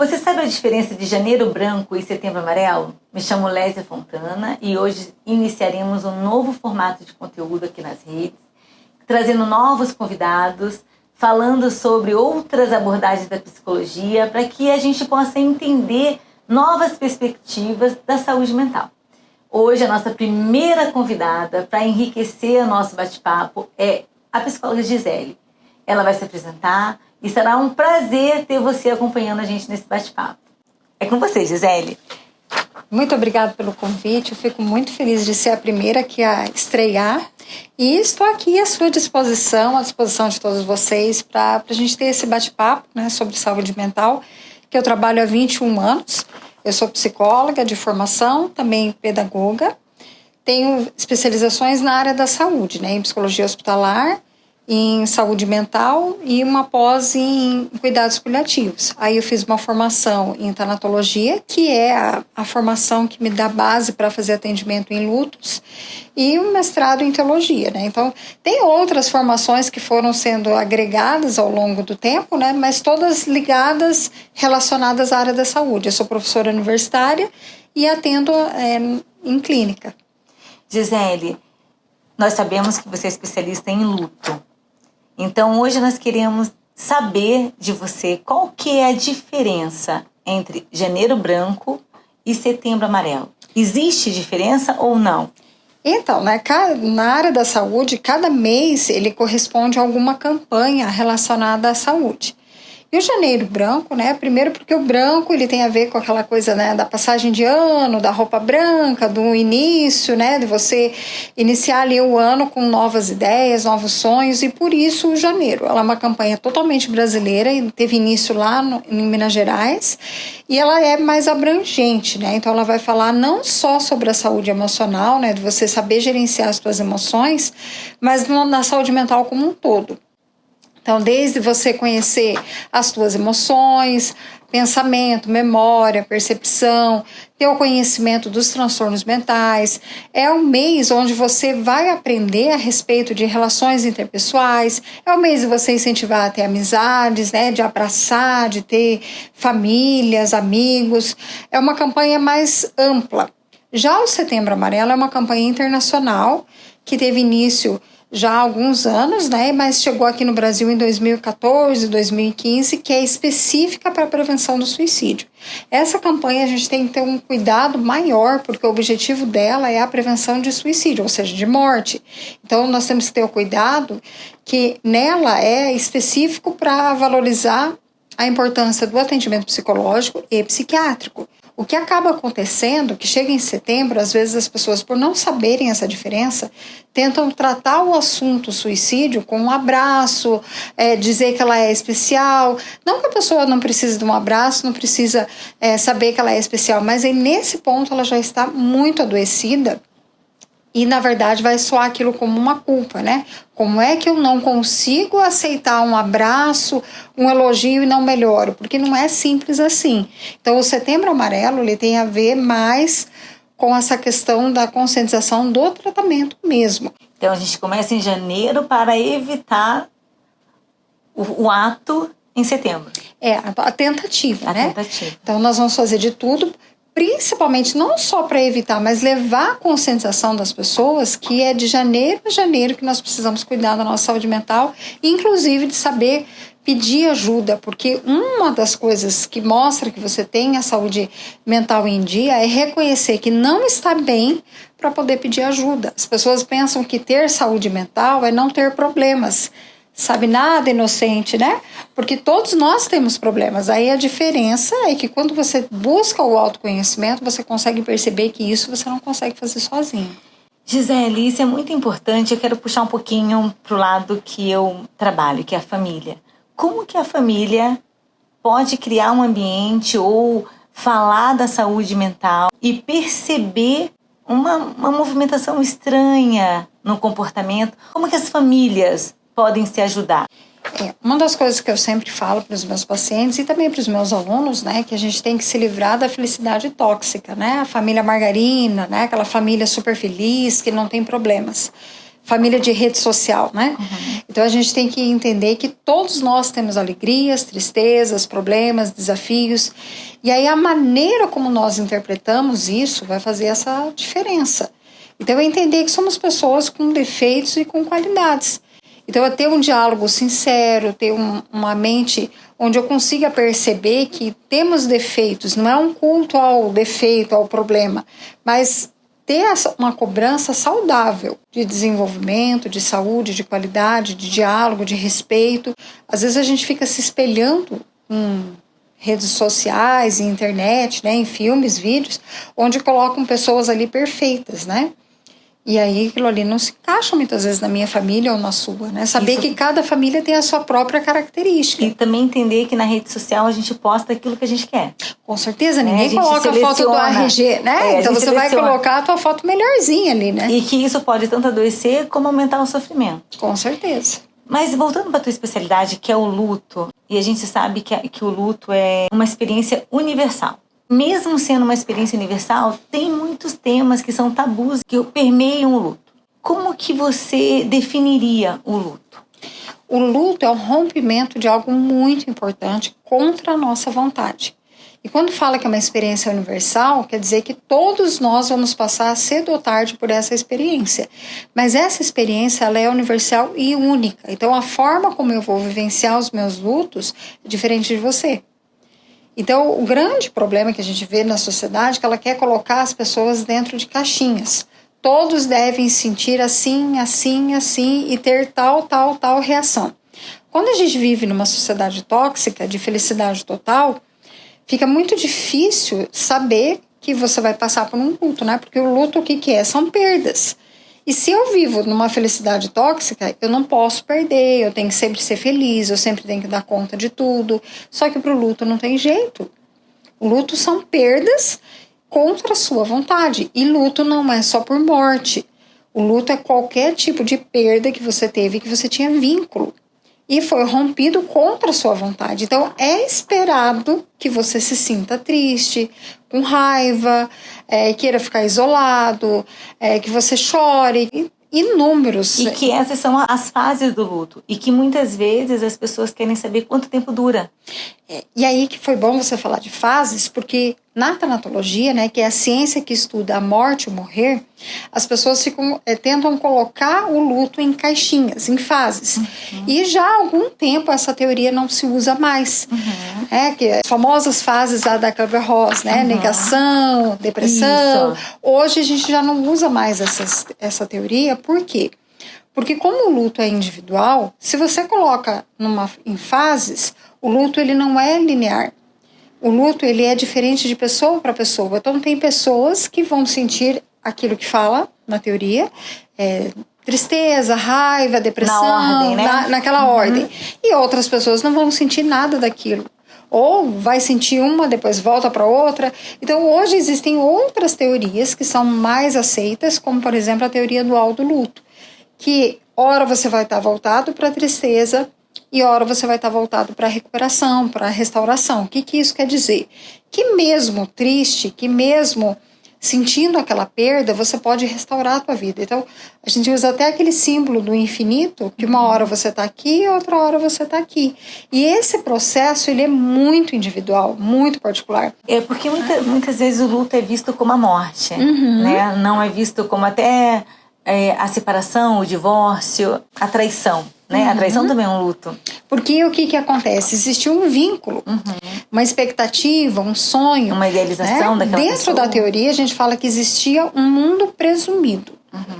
Você sabe a diferença de janeiro branco e setembro amarelo? Me chamo Lésia Fontana e hoje iniciaremos um novo formato de conteúdo aqui nas redes, trazendo novos convidados, falando sobre outras abordagens da psicologia, para que a gente possa entender novas perspectivas da saúde mental. Hoje a nossa primeira convidada para enriquecer o nosso bate-papo é a psicóloga Gisele. Ela vai se apresentar e será um prazer ter você acompanhando a gente nesse bate-papo. É com você, Gisele. Muito obrigada pelo convite, eu fico muito feliz de ser a primeira aqui a estrear e estou aqui à sua disposição, à disposição de todos vocês para a gente ter esse bate-papo, né, sobre saúde mental, que eu trabalho há 21 anos, eu sou psicóloga de formação, também pedagoga, tenho especializações na área da saúde, né, em psicologia hospitalar, em saúde mental e uma pós em cuidados paliativos. Aí eu fiz uma formação em tanatologia, que é a formação que me dá base para fazer atendimento em lutos, e um mestrado em teologia, né? Então, tem outras formações que foram sendo agregadas ao longo do tempo, né? Mas todas ligadas, relacionadas à área da saúde. Eu sou professora universitária e atendo em clínica. Gisele, nós sabemos que você é especialista em luto. Então, hoje nós queremos saber de você qual que é a diferença entre janeiro branco e setembro amarelo. Existe diferença ou não? Então, né, na área da saúde, cada mês ele corresponde a alguma campanha relacionada à saúde. E o janeiro branco, né, primeiro porque o branco ele tem a ver com aquela coisa, né, da passagem de ano, da roupa branca, do início, né, de você iniciar ali o ano com novas ideias, novos sonhos, e por isso o janeiro. Ela é uma campanha totalmente brasileira e teve início lá em Minas Gerais, e ela é mais abrangente, né, então ela vai falar não só sobre a saúde emocional, né, de você saber gerenciar as suas emoções, mas na saúde mental como um todo. Então, desde você conhecer as suas emoções, pensamento, memória, percepção, ter o conhecimento dos transtornos mentais. É um mês onde você vai aprender a respeito de relações interpessoais. É o mês de você incentivar a ter amizades, né, de abraçar, de ter famílias, amigos. É uma campanha mais ampla. Já o Setembro Amarelo é uma campanha internacional que teve início já há alguns anos, né, mas chegou aqui no Brasil em 2014, 2015, que é específica para a prevenção do suicídio. Essa campanha a gente tem que ter um cuidado maior, porque o objetivo dela é a prevenção de suicídio, ou seja, de morte. Então nós temos que ter o cuidado que nela é específico para valorizar a importância do atendimento psicológico e psiquiátrico. O que acaba acontecendo, que chega em setembro, às vezes as pessoas, por não saberem essa diferença, tentam tratar o assunto suicídio com um abraço, dizer que ela é especial. Não que a pessoa não precise de um abraço, não precisa saber que ela é especial, mas aí nesse ponto ela já está muito adoecida. E, na verdade, vai soar aquilo como uma culpa, né? Como é que eu não consigo aceitar um abraço, um elogio e não melhoro? Porque não é simples assim. Então, o Setembro Amarelo ele tem a ver mais com essa questão da conscientização do tratamento mesmo. Então, a gente começa em janeiro para evitar o ato em setembro. É, a tentativa, né? Tentativa. Então, nós vamos fazer de tudo, principalmente não só para evitar, mas levar a conscientização das pessoas que é de janeiro a janeiro que nós precisamos cuidar da nossa saúde mental, inclusive de saber pedir ajuda, porque uma das coisas que mostra que você tem a saúde mental em dia é reconhecer que não está bem para poder pedir ajuda. As pessoas pensam que ter saúde mental é não ter problemas. Sabe, nada inocente, né? Porque todos nós temos problemas. Aí a diferença é que quando você busca o autoconhecimento, você consegue perceber que isso você não consegue fazer sozinho. Gisele, isso é muito importante. Eu quero puxar um pouquinho para o lado que eu trabalho, que é a família. Como que a família pode criar um ambiente ou falar da saúde mental e perceber uma movimentação estranha no comportamento? Como que as famílias podem se ajudar? Uma das coisas que eu sempre falo para os meus pacientes e também para os meus alunos, né, que a gente tem que se livrar da felicidade tóxica, né, a família margarina, né, aquela família super feliz que não tem problemas. família de rede social, né? Então a gente tem que entender que todos nós temos alegrias, tristezas, problemas, desafios. E aí a maneira como nós interpretamos isso vai fazer essa diferença. Então é entender que somos pessoas com defeitos e com qualidades. Então é ter um diálogo sincero, ter uma mente onde eu consiga perceber que temos defeitos. Não é um culto ao defeito, ao problema, mas ter uma cobrança saudável de desenvolvimento, de saúde, de qualidade, de diálogo, de respeito. Às vezes a gente fica se espelhando em redes sociais, em internet, né, em filmes, vídeos, onde colocam pessoas ali perfeitas, né? E aí aquilo ali não se encaixa muitas vezes na minha família ou na sua, né? Saber que cada família tem a sua própria característica. E também entender que na rede social a gente posta aquilo que a gente quer. Com certeza, ninguém coloca a foto do RG, né? Então você vai colocar a tua foto melhorzinha ali, né? E que isso pode tanto adoecer como aumentar o sofrimento. Com certeza. Mas voltando para a tua especialidade, que é o luto, e a gente sabe que o luto é uma experiência universal. Mesmo sendo uma experiência universal, tem muitos temas que são tabus que permeiam o luto. Como que você definiria o luto? O luto é um rompimento de algo muito importante contra a nossa vontade. E quando fala que é uma experiência universal, quer dizer que todos nós vamos passar cedo ou tarde por essa experiência. Mas essa experiência ela é universal e única. Então a forma como eu vou vivenciar os meus lutos é diferente de você. Então, o grande problema que a gente vê na sociedade é que ela quer colocar as pessoas dentro de caixinhas. Todos devem sentir assim, assim, assim e ter tal, tal, tal reação. Quando a gente vive numa sociedade tóxica, de felicidade total, fica muito difícil saber que você vai passar por um luto, né? Porque o luto, o que é? São perdas. E se eu vivo numa felicidade tóxica, eu não posso perder, eu tenho que sempre ser feliz, eu sempre tenho que dar conta de tudo. Só que para o luto não tem jeito. O luto são perdas contra a sua vontade. E luto não é só por morte. O luto é qualquer tipo de perda que você teve, que você tinha vínculo. E foi rompido contra a sua vontade. Então, é esperado que você se sinta triste, com raiva, queira ficar isolado, que você chore, inúmeros. E que essas são as fases do luto. E que muitas vezes as pessoas querem saber quanto tempo dura. E aí que foi bom você falar de fases, porque na tanatologia, né, que é a ciência que estuda a morte e o morrer, as pessoas tentam colocar o luto em caixinhas, em fases. E já há algum tempo essa teoria não se usa mais. Que as famosas fases da Kübler-Ross, né, negação, depressão. Isso. Hoje a gente já não usa mais essa teoria. Por quê? Porque como o luto é individual, se você coloca em fases, o luto ele não é linear. O luto ele é diferente de pessoa para pessoa. Então tem pessoas que vão sentir aquilo que fala na teoria, tristeza, raiva, depressão, na ordem, né? naquela ordem. E outras pessoas não vão sentir nada daquilo. Ou vai sentir uma, depois volta para outra. Então hoje existem outras teorias que são mais aceitas, como por exemplo a teoria dual do luto. Que ora você vai estar voltado para a tristeza e ora você vai estar voltado para a recuperação, para a restauração. O que isso quer dizer? Que mesmo triste, que mesmo sentindo aquela perda, você pode restaurar a tua vida. Então, a gente usa até aquele símbolo do infinito, que uma hora você está aqui e outra hora você está aqui. E esse processo, ele é muito individual, muito particular. É porque muitas vezes o luto é visto como a morte, né? Não é visto como até a separação, o divórcio, a traição. Né? A traição também é um luto. Porque o que acontece? Existe um vínculo, uma expectativa, um sonho. Uma idealização daquela Dentro pessoa. da teoria, a gente fala que existia um mundo presumido.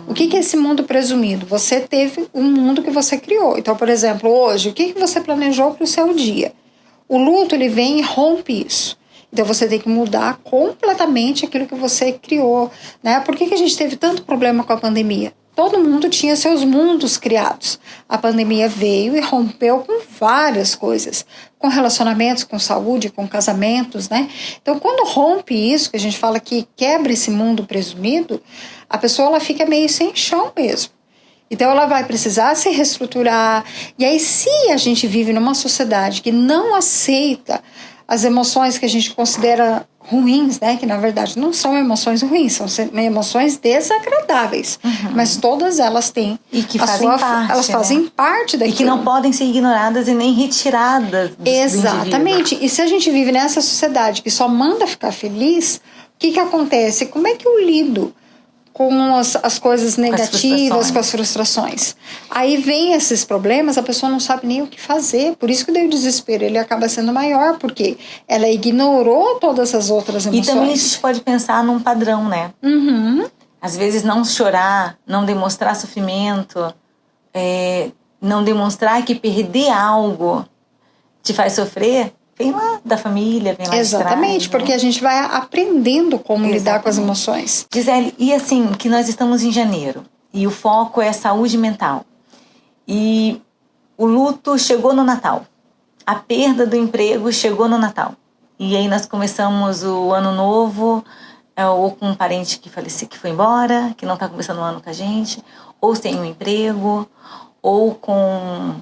O que é esse mundo presumido? Você teve um mundo que você criou. Então, por exemplo, hoje, o que você planejou para o seu dia? O luto, ele vem e rompe isso. Então, você tem que mudar completamente aquilo que você criou. Né? Por que a gente teve tanto problema com a pandemia? Todo mundo tinha seus mundos criados. A pandemia veio e rompeu com várias coisas. Com relacionamentos, com saúde, com casamentos, né? Então, quando rompe isso, que a gente fala que quebra esse mundo presumido, a pessoa ela fica meio sem chão mesmo. Então, ela vai precisar se reestruturar. E aí, se a gente vive numa sociedade que não aceita as emoções que a gente considera ruins, né? Que na verdade não são emoções ruins, são emoções desagradáveis. Mas todas elas têm e que fazem parte, elas fazem parte daquilo. E que não podem ser ignoradas e nem retiradas do Exatamente. indivíduo. E se a gente vive nessa sociedade que só manda ficar feliz, o que acontece? Como é que eu lido com as coisas negativas, com as frustrações? Aí vem esses problemas, a pessoa não sabe nem o que fazer. Por isso que daí o desespero ele acaba sendo maior, porque ela ignorou todas as outras emoções. E também a gente pode pensar num padrão, né? Às vezes não chorar, não demonstrar sofrimento, não demonstrar que perder algo te faz sofrer, vem lá da família, vem lá de trás. Exatamente, porque a gente vai aprendendo como lidar com as emoções. Gisele, e assim, que nós estamos em janeiro, e o foco é saúde mental. E o luto chegou no Natal. A perda do emprego chegou no Natal. E aí nós começamos o ano novo, ou com um parente que faleceu, que foi embora, que não está começando o ano com a gente, ou sem um emprego, ou com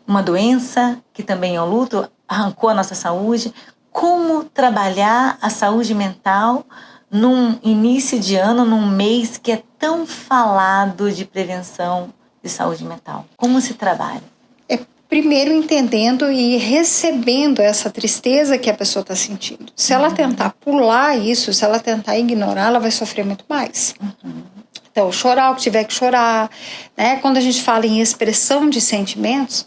uma doença, que também é um luto, arrancou a nossa saúde. Como trabalhar a saúde mental num início de ano, num mês que é tão falado de prevenção de saúde mental? Como se trabalha? Primeiro entendendo e recebendo essa tristeza que a pessoa está sentindo. Se ela tentar pular isso, se ela tentar ignorar, ela vai sofrer muito mais. Então, chorar o que tiver que chorar, né? Quando a gente fala em expressão de sentimentos,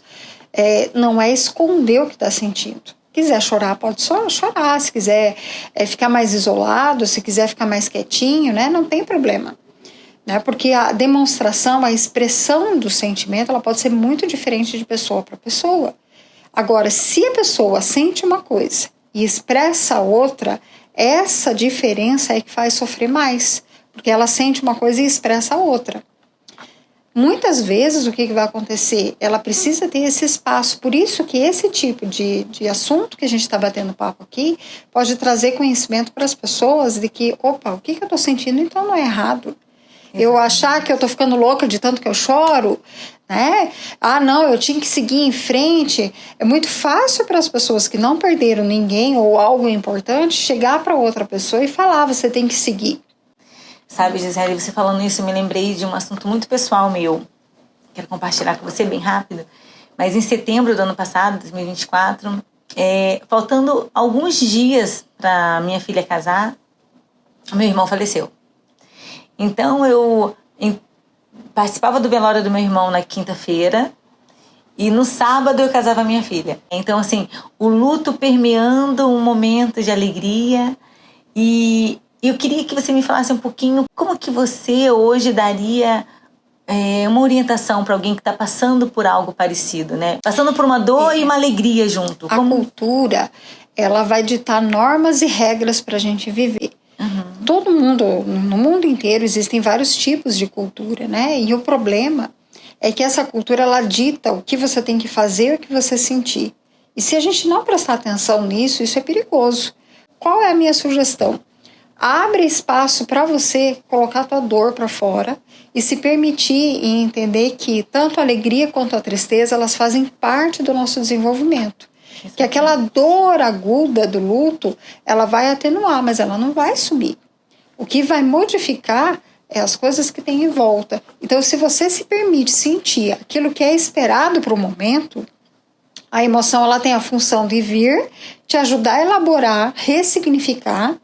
não é esconder o que está sentindo. Se quiser chorar, pode só chorar. Se quiser ficar mais isolado, se quiser ficar mais quietinho, né? Não tem problema. Né? Porque a demonstração, a expressão do sentimento, ela pode ser muito diferente de pessoa para pessoa. Agora, se a pessoa sente uma coisa e expressa outra, essa diferença é que faz sofrer mais. Porque ela sente uma coisa e expressa outra. Muitas vezes, o que vai acontecer? Ela precisa ter esse espaço. Por isso que esse tipo de assunto que a gente está batendo papo aqui pode trazer conhecimento para as pessoas de que, opa, o que eu estou sentindo então não é errado. Eu achar que eu tô ficando louca de tanto que eu choro, né? Ah, não, eu tinha que seguir em frente. É muito fácil para as pessoas que não perderam ninguém ou algo importante chegar para outra pessoa e falar, você tem que seguir. Sabe, Gisele, você falando isso, eu me lembrei de um assunto muito pessoal meu. Quero compartilhar com você bem rápido. Mas em setembro do ano passado, 2024, faltando alguns dias para minha filha casar, meu irmão faleceu. Então eu participava do velório do meu irmão na quinta-feira e no sábado eu casava minha filha. Então assim, o luto permeando um momento de alegria. E eu queria que você me falasse um pouquinho como que você hoje daria uma orientação para alguém que está passando por algo parecido, né? Passando por uma dor e uma alegria junto. A cultura, ela vai ditar normas e regras para a gente viver. Todo mundo, no mundo inteiro, existem vários tipos de cultura, né? E o problema é que essa cultura, ela dita o que você tem que fazer e o que você sentir. E se a gente não prestar atenção nisso, isso é perigoso. Qual é a minha sugestão? Abre espaço para você colocar a tua dor para fora e se permitir e entender que tanto a alegria quanto a tristeza, elas fazem parte do nosso desenvolvimento. Que aquela dor aguda do luto, ela vai atenuar, mas ela não vai sumir. O que vai modificar é as coisas que tem em volta. Então, se você se permite sentir aquilo que é esperado para o momento, a emoção ela tem a função de vir, te ajudar a elaborar, ressignificar,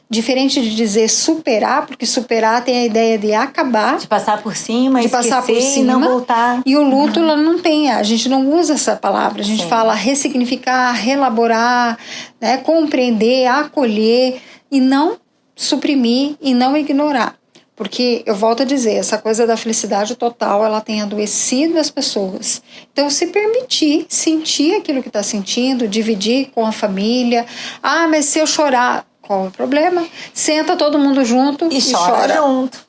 diferente de dizer superar, porque superar tem a ideia de acabar. De passar por cima, de passar por cima, e não voltar. E o luto, ela não tem, a gente não usa essa palavra. A gente fala ressignificar, relaborar, né, compreender, acolher e não suprimir e não ignorar. Porque, eu volto a dizer, essa coisa da felicidade total, ela tem adoecido as pessoas. Então, se permitir sentir aquilo que está sentindo, dividir com a família. Ah, mas se eu chorar, qual é o problema? Senta todo mundo junto e chora junto.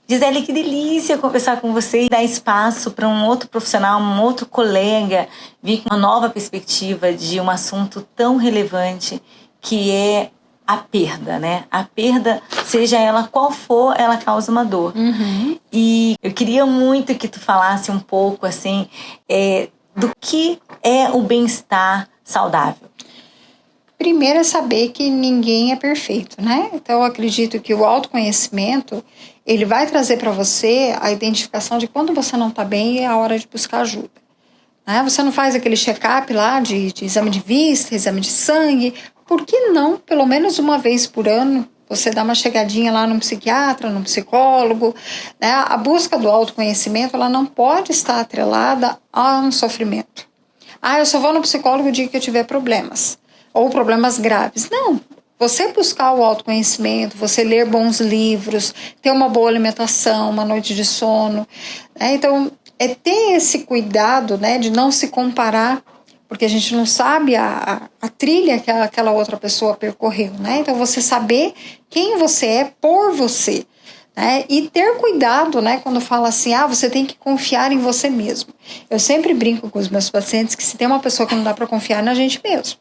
Gisele, que delícia conversar com você e dar espaço para um outro profissional, um outro colega vir com uma nova perspectiva de um assunto tão relevante que é a perda, né? A perda, seja ela qual for, ela causa uma dor. E eu queria muito que tu falasse um pouco, assim, do que é o bem-estar saudável. Primeiro é saber que ninguém é perfeito, né? Então, eu acredito que o autoconhecimento, ele vai trazer para você a identificação de quando você não está bem e é a hora de buscar ajuda. Né? Você não faz aquele check-up lá de exame de vista, exame de sangue. Por que não, pelo menos uma vez por ano, você dá uma chegadinha lá num psiquiatra, num psicólogo, né? A busca do autoconhecimento, ela não pode estar atrelada a um sofrimento. Eu só vou no psicólogo o dia que eu tiver problemas, ou problemas graves. Não, você buscar o autoconhecimento, você ler bons livros, ter uma boa alimentação, uma noite de sono, né? Então, é ter esse cuidado, né, de não se comparar, porque a gente não sabe a trilha que aquela outra pessoa percorreu, né? Então, você saber quem você é por você, né? E ter cuidado, né, quando fala assim, você tem que confiar em você mesmo. Eu sempre brinco com os meus pacientes que se tem uma pessoa que não dá para confiar na gente mesmo.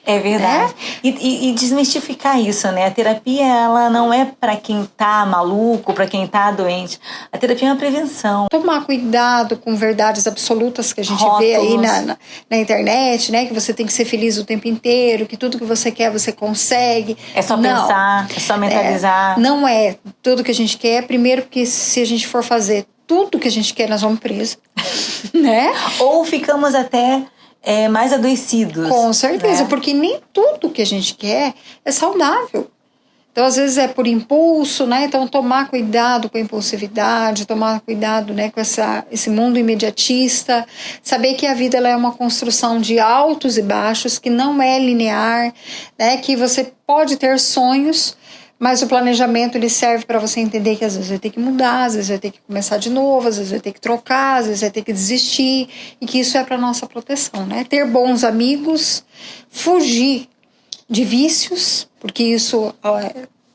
É verdade. E desmistificar isso, né? A terapia, ela não é para quem tá maluco, para quem tá doente. A terapia é uma prevenção. Tomar cuidado com verdades absolutas que a gente Rótulos. vê aí na internet, né? Que você tem que ser feliz o tempo inteiro, que tudo que você quer você consegue. É só pensar, é só mentalizar. Não é tudo que a gente quer. Primeiro, porque se a gente for fazer tudo que a gente quer, nós vamos presos, né? Ou ficamos até mais adoecidos. Com certeza, né? Porque nem tudo que a gente quer é saudável. Então, às vezes é por impulso, né? Então, tomar cuidado com a impulsividade, tomar cuidado, né, com esse mundo imediatista, saber que a vida ela é uma construção de altos e baixos, que não é linear, né? Que você pode ter sonhos, mas o planejamento ele serve para você entender que às vezes vai ter que mudar, às vezes vai ter que começar de novo, às vezes vai ter que trocar, às vezes vai ter que desistir, e que isso é para nossa proteção, né? Ter bons amigos, fugir de vícios, porque isso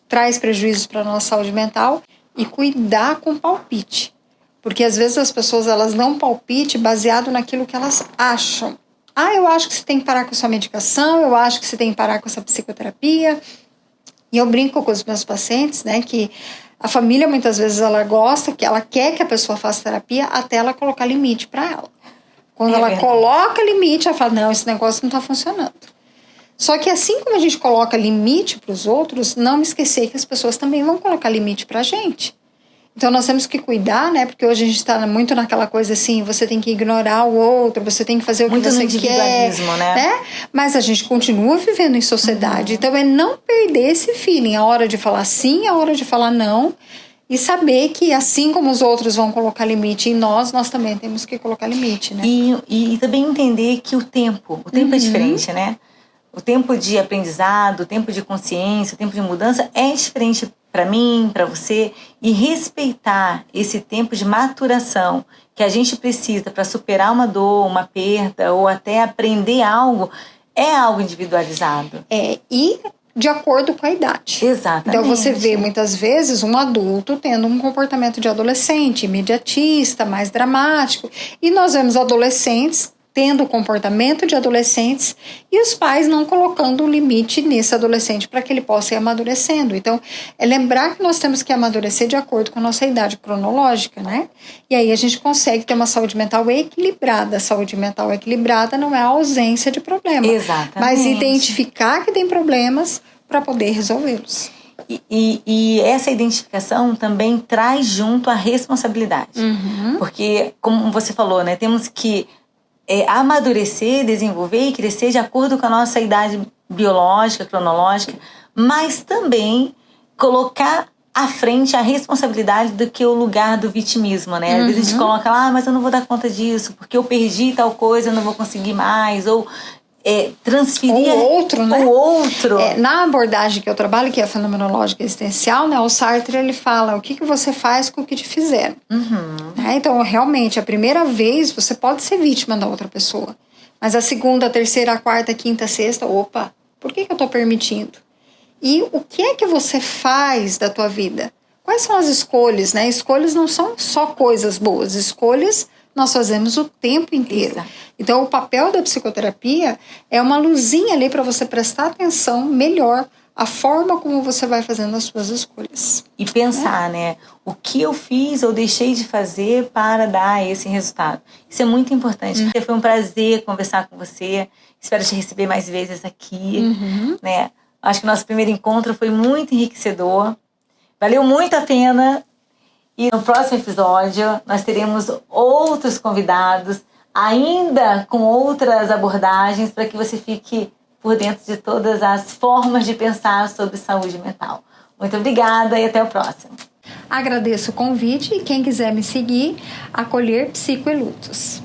traz prejuízos para a nossa saúde mental, e cuidar com palpite, porque às vezes as pessoas elas dão palpite baseado naquilo que elas acham. Eu acho que você tem que parar com a sua medicação, eu acho que você tem que parar com essa psicoterapia. E eu brinco com os meus pacientes, né, que a família muitas vezes ela gosta, que ela quer que a pessoa faça terapia até ela colocar limite para ela. Quando ela coloca limite, ela fala, não, esse negócio não está funcionando. Só que assim como a gente coloca limite para os outros, não esquecer que as pessoas também vão colocar limite para a gente. Então nós temos que cuidar, né? Porque hoje a gente está muito naquela coisa assim, você tem que ignorar o outro, você tem que fazer o que você quer, né? Mas a gente continua vivendo em sociedade. Então é não perder esse feeling, a hora de falar sim, a hora de falar não, e saber que assim como os outros vão colocar limite em nós também temos que colocar limite, né? E também entender que o tempo é diferente, né? O tempo de aprendizado, o tempo de consciência, o tempo de mudança é diferente para mim, para você, e respeitar esse tempo de maturação que a gente precisa para superar uma dor, uma perda, ou até aprender algo, é algo individualizado. E de acordo com a idade. Exatamente. Então você vê muitas vezes um adulto tendo um comportamento de adolescente, imediatista, mais dramático, e nós vemos adolescentes tendo o comportamento de adolescentes e os pais não colocando um limite nesse adolescente para que ele possa ir amadurecendo. Então, é lembrar que nós temos que amadurecer de acordo com a nossa idade cronológica, né? E aí a gente consegue ter uma saúde mental equilibrada. A saúde mental equilibrada não é a ausência de problema. Exatamente. Mas identificar que tem problemas para poder resolvê-los. E essa identificação também traz junto a responsabilidade. Porque, como você falou, né? Temos que amadurecer, desenvolver e crescer de acordo com a nossa idade biológica, cronológica, mas também colocar à frente a responsabilidade do que o lugar do vitimismo, né? Às vezes a gente coloca lá, mas eu não vou dar conta disso, porque eu perdi tal coisa, eu não vou conseguir mais, ou transferir o outro, né? O outro. Na abordagem que eu trabalho, que é a fenomenológica existencial, né? O Sartre, ele fala o que você faz com o que te fizeram. Então, realmente, a primeira vez você pode ser vítima da outra pessoa, mas a segunda, a terceira, a quarta, a quinta, a sexta, por que eu estou permitindo? E o que é que você faz da tua vida? Quais são as escolhas, né? Escolhas não são só coisas boas, escolhas nós fazemos o tempo inteiro. Exato. Então, o papel da psicoterapia é uma luzinha ali para você prestar atenção melhor a forma como você vai fazendo as suas escolhas. E pensar, né? O que eu fiz ou deixei de fazer para dar esse resultado. Isso é muito importante. Foi um prazer conversar com você. Espero te receber mais vezes aqui, né? Acho que o nosso primeiro encontro foi muito enriquecedor. Valeu muito a pena. E no próximo episódio nós teremos outros convidados, ainda com outras abordagens, para que você fique por dentro de todas as formas de pensar sobre saúde mental. Muito obrigada e até o próximo. Agradeço o convite e quem quiser me seguir, Acolher Psico e Lutos.